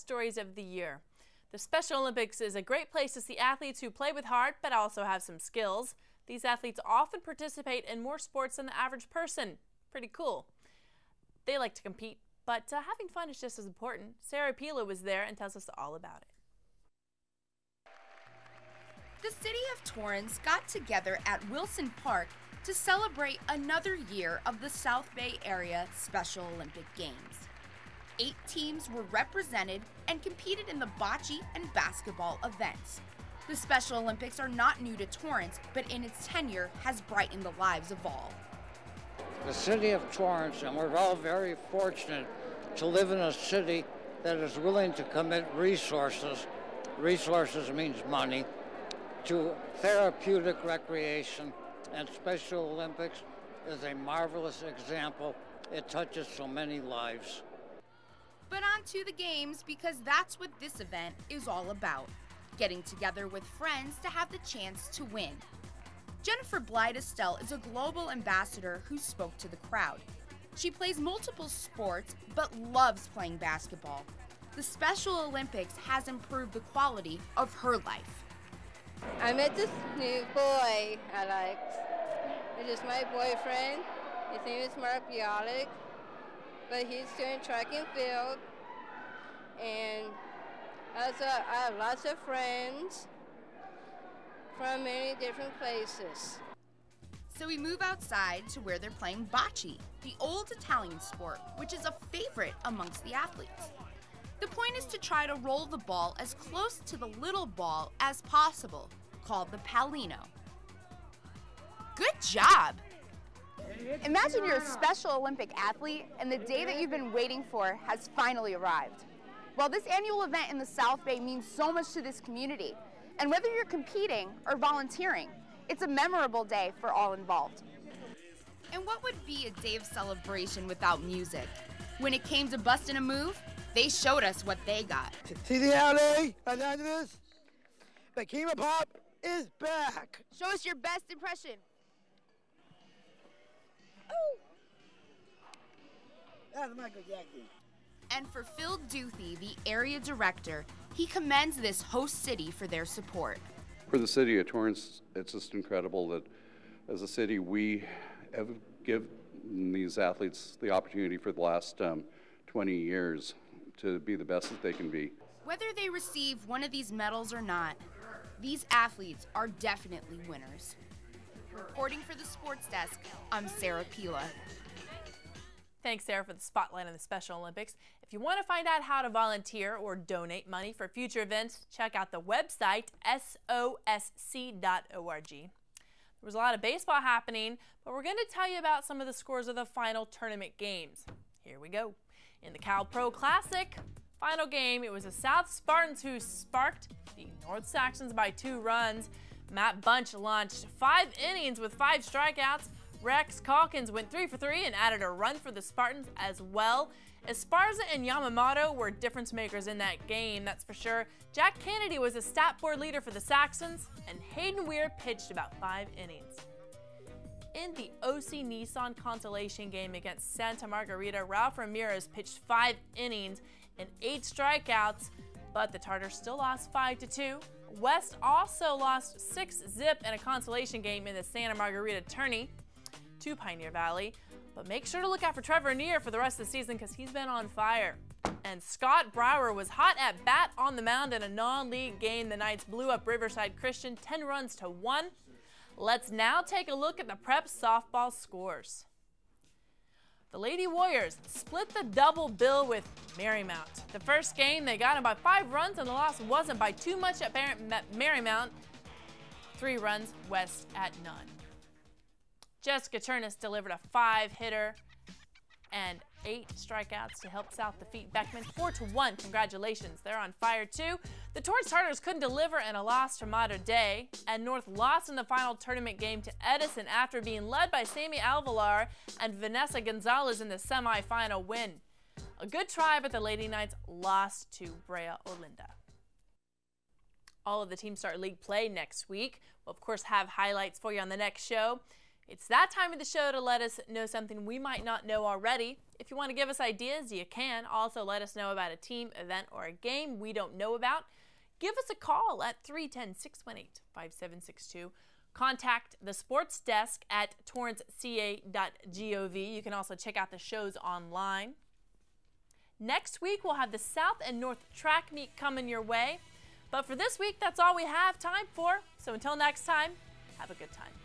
stories of the year. The Special Olympics is a great place to see athletes who play with heart but also have some skills. These athletes often participate in more sports than the average person. Pretty cool. They like to compete, but having fun is just as important. Sarah Pila was there and tells us all about it. The city of Torrance got together at Wilson Park to celebrate another year of the South Bay Area Special Olympic Games. 8 teams were represented and competed in the bocce and basketball events. The Special Olympics are not new to Torrance, but in its tenure has brightened the lives of all. The city of Torrance, and we're all very fortunate to live in a city that is willing to commit resources means money, to therapeutic recreation, and Special Olympics is a marvelous example. It touches so many lives. But on to the games, because that's what this event is all about. Getting together with friends to have the chance to win. Jennifer Blyde-Estelle is a global ambassador who spoke to the crowd. She plays multiple sports, but loves playing basketball. The Special Olympics has improved the quality of her life. I met this new boy, Alex. It is my boyfriend. His name is Mark Bialik, but he's doing track and field. And also, I have lots of friends from many different places. So we move outside to where they're playing bocce, the old Italian sport, which is a favorite amongst the athletes. The point is to try to roll the ball as close to the little ball as possible, called the pallino. Good job! Imagine you're a Special Olympic athlete and the day that you've been waiting for has finally arrived. Well, this annual event in the South Bay means so much to this community. And whether you're competing or volunteering, it's a memorable day for all involved. And what would be a day of celebration without music? When it came to busting a move, they showed us what they got. CitiCABLE, Los Angeles, the Kima Pop is back. Show us your best impression. That's Michael Jackson. And for Phil Duthie, the area director, he commends this host city for their support. For the city of Torrance, it's just incredible that as a city we have given these athletes the opportunity for the last 20 years to be the best that they can be. Whether they receive one of these medals or not, these athletes are definitely winners. Reporting for the Sports Desk, I'm Sarah Pila. Thanks, Sarah, for the spotlight on the Special Olympics. If you want to find out how to volunteer or donate money for future events, check out the website, SOSC.org. There was a lot of baseball happening, but we're going to tell you about some of the scores of the final tournament games. Here we go. In the Cal Pro Classic final game, it was the South Spartans who sparked the North Saxons by 2 runs. Matt Bunch launched 5 innings with 5 strikeouts. Rex Calkins went 3 for 3 and added a run for the Spartans as well. Esparza and Yamamoto were difference makers in that game, that's for sure. Jack Kennedy was a stat board leader for the Saxons, and Hayden Weir pitched about 5 innings. In the OC Nissan consolation game against Santa Margarita, Ralph Ramirez pitched 5 innings and 8 strikeouts, but the Tartars still lost 5-2. West also lost 6-zip in a consolation game in the Santa Margarita tourney to Pioneer Valley. But make sure to look out for Trevor Neer for the rest of the season because he's been on fire. And Scott Brower was hot at bat on the mound in a non-league game. The Knights blew up Riverside Christian 10-1. Let's now take a look at the prep softball scores. The Lady Warriors split the double bill with Marymount. The first game, they got them by 5 runs, and the loss wasn't by too much at Marymount. 3 runs, West at none. Jessica Turnus delivered a 5-hitter and 8 strikeouts to help South defeat Beckman 4-1. Congratulations, they're on fire too. The Torrance Tartars couldn't deliver in a loss to Mater Dei, and North lost in the final tournament game to Edison after being led by Sammy Alvalar and Vanessa Gonzalez in the semifinal win. A good try, but the Lady Knights lost to Brea Olinda. All of the teams start league play next week. We'll of course have highlights for you on the next show. It's that time of the show to let us know something we might not know already. If you want to give us ideas, you can. Also, let us know about a team, event, or a game we don't know about. Give us a call at 310-618-5762. Contact the Sports Desk at TorranceCA.Gov. You can also check out the shows online. Next week, we'll have the South and North track meet coming your way. But for this week, that's all we have time for. So until next time, have a good time.